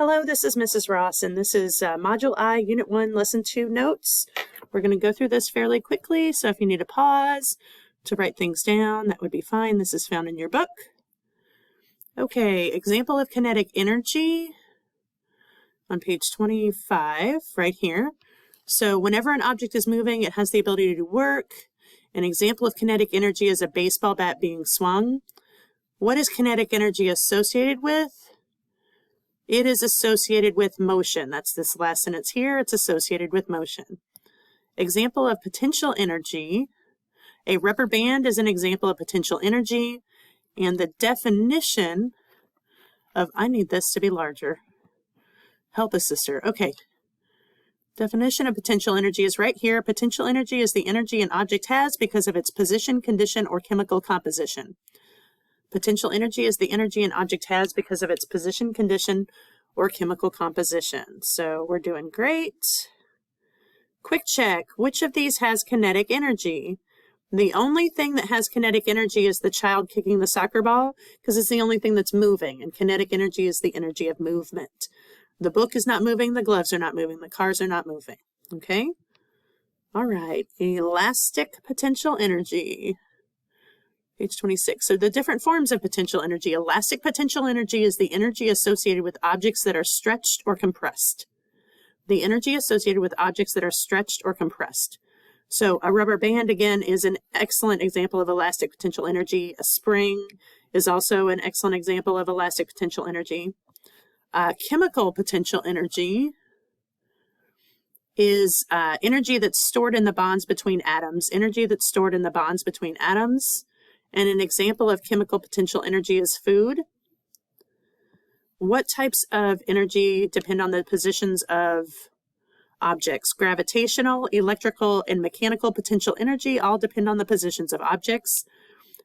Hello, this is Mrs. Ross, and this is Module I, Unit 1, Lesson 2 notes. We're going to go through this fairly quickly, so if you need a pause to write things down, that would be fine. This is found in your book. Okay, example of kinetic energy on page 25, right here. So whenever an object is moving, it has the ability to do work. An example of kinetic energy is a baseball bat being swung. What is kinetic energy associated with? It is associated with motion. That's this last sentence here. It's associated with motion. Example of potential energy. A rubber band is an example of potential energy. And the definition of, I need this to be larger. Help us, sister. Okay. Definition of potential energy is right here. Potential energy is the energy an object has because of its position, condition, or chemical composition. Potential energy is the energy an object has because of its position, condition, or chemical composition. So we're doing great. Quick check. Which of these has kinetic energy? The only thing that has kinetic energy is the child kicking the soccer ball because it's the only thing that's moving, and kinetic energy is the energy of movement. The book is not moving, the gloves are not moving, the cars are not moving. Okay? All right. Elastic potential energy. Page 26. So the different forms of potential energy. Elastic potential energy is the energy associated with objects that are stretched or compressed. The energy associated with objects that are stretched or compressed. So a rubber band, again, is an excellent example of elastic potential energy. A spring is also an excellent example of elastic potential energy. Chemical potential energy is energy that's stored in the bonds between atoms. Energy that's stored in the bonds between atoms. And an example of chemical potential energy is food. What types of energy depend on the positions of objects? Gravitational, electrical, and mechanical potential energy all depend on the positions of objects.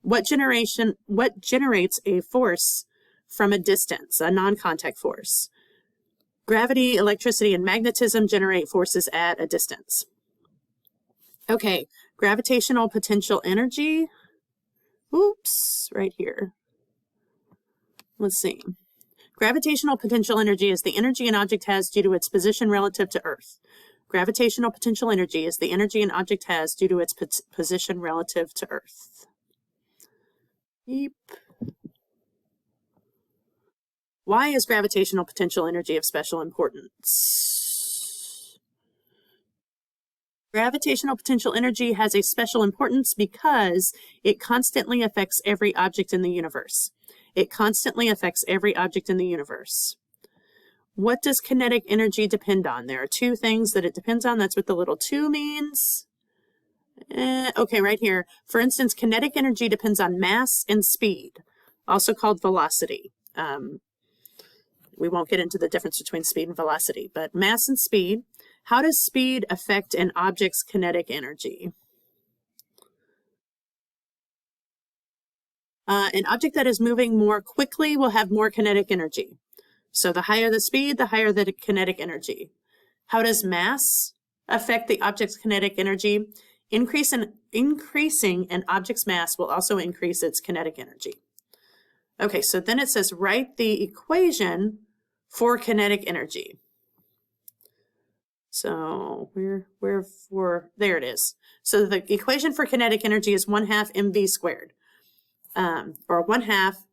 What generates a force from a distance, a non-contact force? Gravity, electricity, and magnetism generate forces at a distance. Okay, gravitational potential energy. Oops, right here. Let's see. Gravitational potential energy is the energy an object has due to its position relative to Earth. Gravitational potential energy is the energy an object has due to its position relative to Earth. Beep. Why is gravitational potential energy of special importance? Gravitational potential energy has a special importance because it constantly affects every object in the universe. It constantly affects every object in the universe. What does kinetic energy depend on? There are two things that it depends on. That's what the little 2 means. Okay, right here. For instance, kinetic energy depends on mass and speed, also called velocity. We won't get into the difference between speed and velocity, but mass and speed. How does speed affect an object's kinetic energy? An object that is moving more quickly will have more kinetic energy. So the higher the speed, the higher the kinetic energy. How does mass affect the object's kinetic energy? Increasing an object's mass will also increase its kinetic energy. Okay, so then it says write the equation for kinetic energy. So there it is. So the equation for kinetic energy is 1/2 mv squared, or 1/2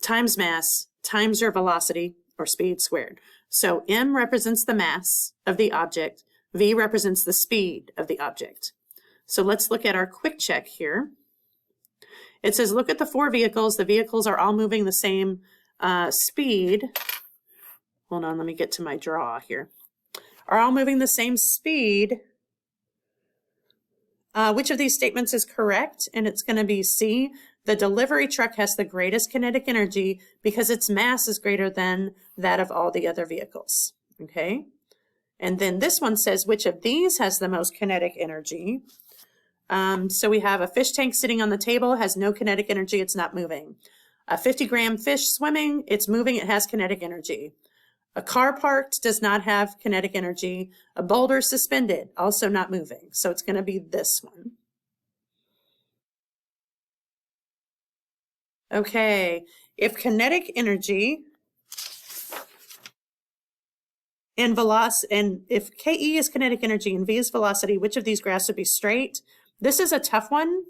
times mass times your velocity or speed squared. So m represents the mass of the object, v represents the speed of the object. So let's look at our quick check here. It says look at the 4 vehicles. The vehicles are all moving the same speed. Hold on, let me get to my draw here. Are all moving the same speed. Which of these statements is correct? And it's going to be C. The delivery truck has the greatest kinetic energy because its mass is greater than that of all the other vehicles. Okay. And then this one says, which of these has the most kinetic energy? So we have a fish tank sitting on the table, has no kinetic energy, it's not moving. A 50-gram fish swimming, it's moving, it has kinetic energy. A car parked does not have kinetic energy. A boulder suspended, also not moving. So it's going to be this one. Okay, if kinetic energy And if KE is kinetic energy and V is velocity, which of these graphs would be straight? This is a tough one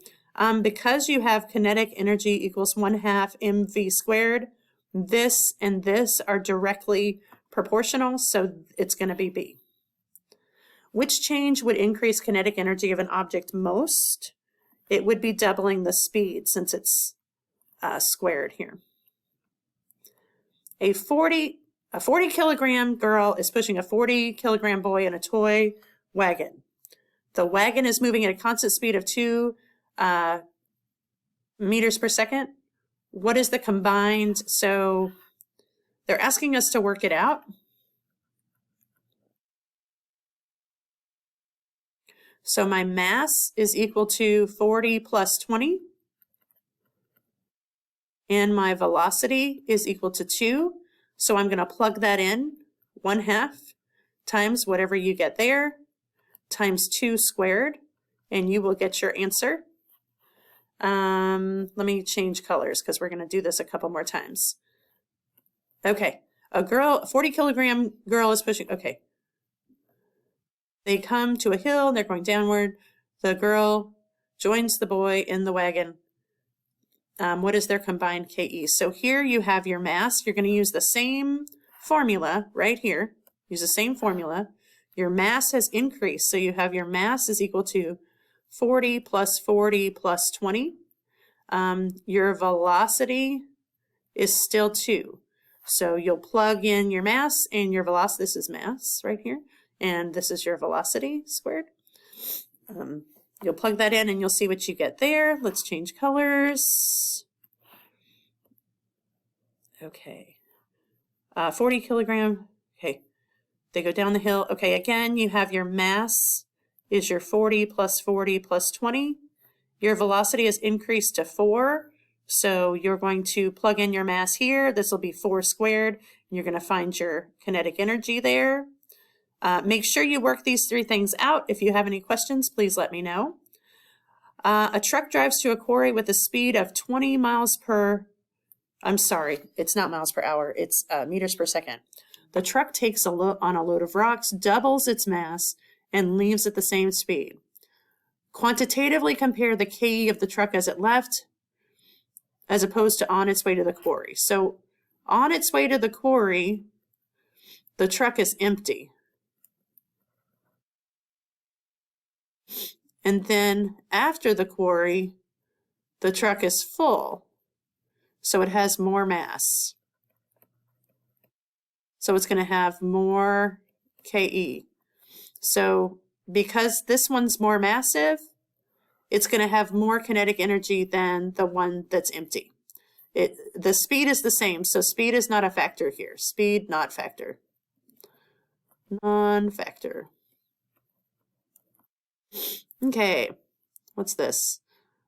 because you have kinetic energy equals 1/2 mv squared. This and this are directly proportional, so it's going to be B. Which change would increase kinetic energy of an object most? It would be doubling the speed since it's squared here. A 40 kilogram girl is pushing a 40 kilogram boy in a toy wagon. The wagon is moving at a constant speed of 2 meters per second. What is the combined? So they're asking us to work it out. So my mass is equal to 40 plus 20. And my velocity is equal to 2. So I'm going to plug that in, 1/2 times whatever you get there, times 2 squared, and you will get your answer. Let me change colors because we're going to do this a couple more times. Okay, a 40 kilogram girl is pushing, okay. They come to a hill, and they're going downward. The girl joins the boy in the wagon. What is their combined KE? So here you have your mass. You're going to use the same formula right here. Use the same formula. Your mass has increased. So you have your mass is equal to 40 plus 40 plus 20. Your velocity is still 2. So you'll plug in your mass and your velocity. This is mass right here. And this is your velocity squared. You'll plug that in and you'll see what you get there. Let's change colors. Okay. 40 kilogram. Okay. They go down the hill. Okay, again, you have your mass is your 40 plus 40 plus 20. Your velocity is increased to 4. So you're going to plug in your mass here. This will be 4 squared. And you're going to find your kinetic energy there. Make sure you work these 3 things out. If you have any questions, please let me know. A truck drives to a quarry with a speed of 20 miles per, I'm sorry, it's not miles per hour, it's meters per second. The truck takes on a load of rocks, doubles its mass, and leaves at the same speed. Quantitatively compare the KE of the truck as it left as opposed to on its way to the quarry. So on its way to the quarry, the truck is empty. And then after the quarry, the truck is full. So it has more mass. So it's going to have more KE. So because this one's more massive, it's going to have more kinetic energy than the one that's empty. The speed is the same, so speed is not a factor here. Speed, not factor. Non-factor. Okay, what's this?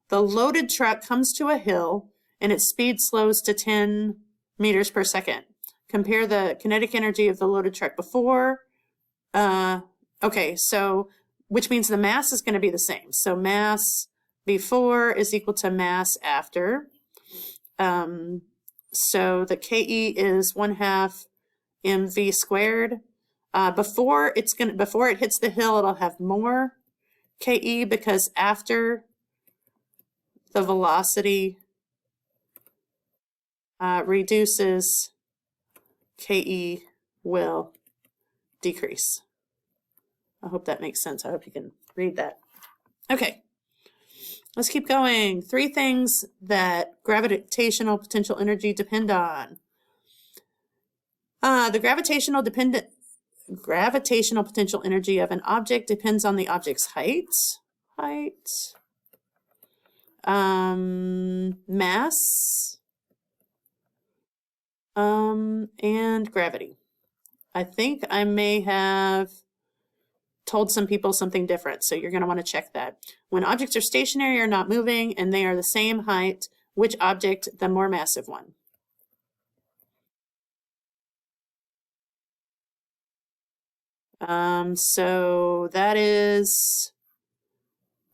The loaded truck comes to a hill and its speed slows to 10 meters per second. Compare the kinetic energy of the loaded truck before. Okay, so which means the mass is going to be the same. So mass before is equal to mass after. So the KE is 1/2 mv squared. Before it hits the hill, it'll have more KE because after the velocity reduces, KE will decrease. I hope that makes sense. I hope you can read that. Okay, let's keep going. 3 things that gravitational potential energy depend on. The gravitational potential energy of an object depends on the object's height, mass, and gravity. I think I may have told some people something different, so you're going to want to check that. When objects are stationary or not moving and they are the same height, which object, the more massive one? So that is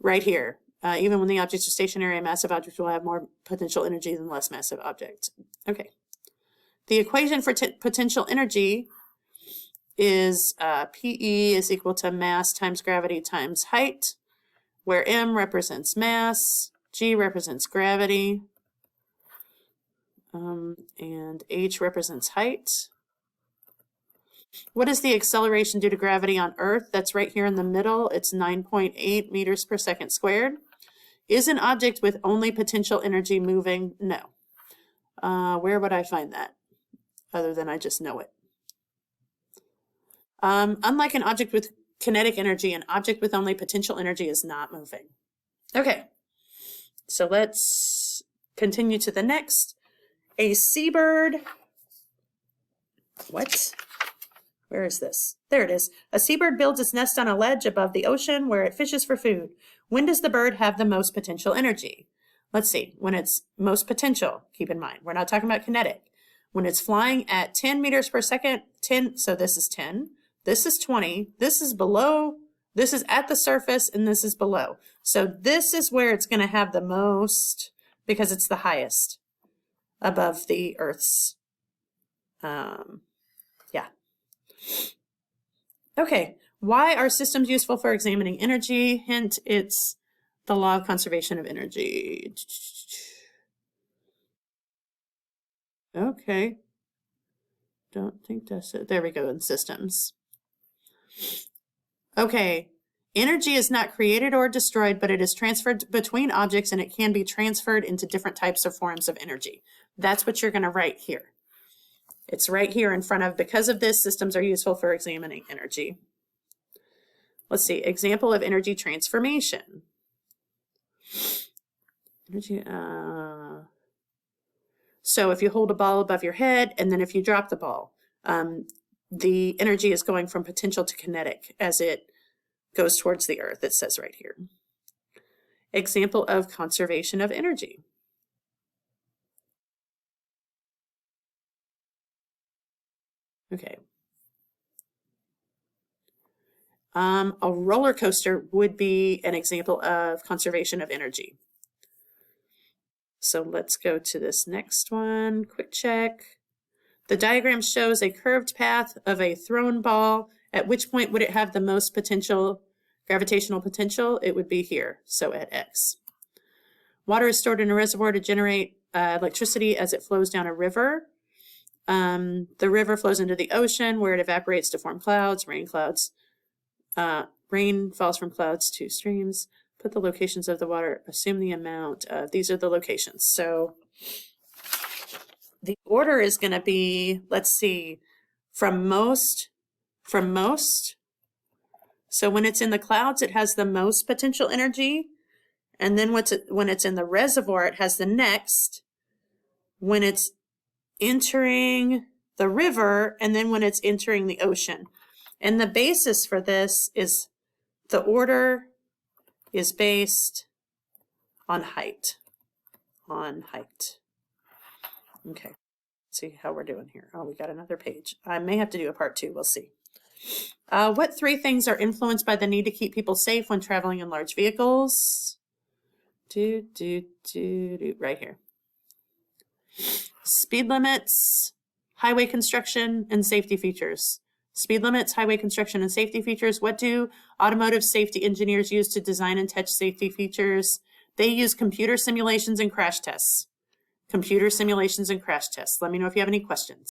right here. Even when the objects are stationary, a massive object will have more potential energy than less massive objects. Okay. The equation for potential energy is PE is equal to mass times gravity times height, where M represents mass, G represents gravity, and H represents height. What is the acceleration due to gravity on Earth? That's right here in the middle. It's 9.8 meters per second squared. Is an object with only potential energy moving? No. Where would I find that? Other than I just know it. Unlike an object with kinetic energy, an object with only potential energy is not moving. Okay, so let's continue to the next. A seabird. What? Where is this? There it is. A seabird builds its nest on a ledge above the ocean where it fishes for food. When does the bird have the most potential energy? Let's see. When it's most potential, keep in mind, we're not talking about kinetic. When it's flying at 10 meters per second, 10, so this is 10, this is 20, this is below, this is at the surface, and this is below. So this is where it's going to have the most, because it's the highest above the Earth's, yeah. Okay, why are systems useful for examining energy? Hint, it's the law of conservation of energy. Okay, don't think that's it. There we go, in systems. Okay, energy is not created or destroyed, but it is transferred between objects, and it can be transferred into different types of forms of energy. That's what you're going to write here. It's right here in front of, because of this, systems are useful for examining energy. Let's see, example of energy transformation. Energy, so if you hold a ball above your head, and then if you drop the ball, the energy is going from potential to kinetic as it goes towards the Earth, it says right here. Example of conservation of energy. Okay. A roller coaster would be an example of conservation of energy. So let's go to this next one, quick check. The diagram shows a curved path of a thrown ball. At which point would it have the most potential, gravitational potential? It would be here, so at X. Water is stored in a reservoir to generate electricity as it flows down a river. The river flows into the ocean where it evaporates to form clouds, rain clouds. Rain falls from clouds to streams. Put the locations of the water, assume the amount of, these are the locations. So the order is going to be, let's see, from most. So when it's in the clouds, it has the most potential energy. And then when it's in the reservoir, it has the next. When it's entering the river, and then when it's entering the ocean. And the basis for this is the order is based on height. Okay, let's see how we're doing here. Oh, we got another page. I may have to do a part 2, we'll see. What 3 things are influenced by the need to keep people safe when traveling in large vehicles? Right here. Speed limits, highway construction, and safety features. Speed limits, highway construction, and safety features. What do automotive safety engineers use to design and test safety features? They use computer simulations and crash tests. Computer simulations and crash tests. Let me know if you have any questions.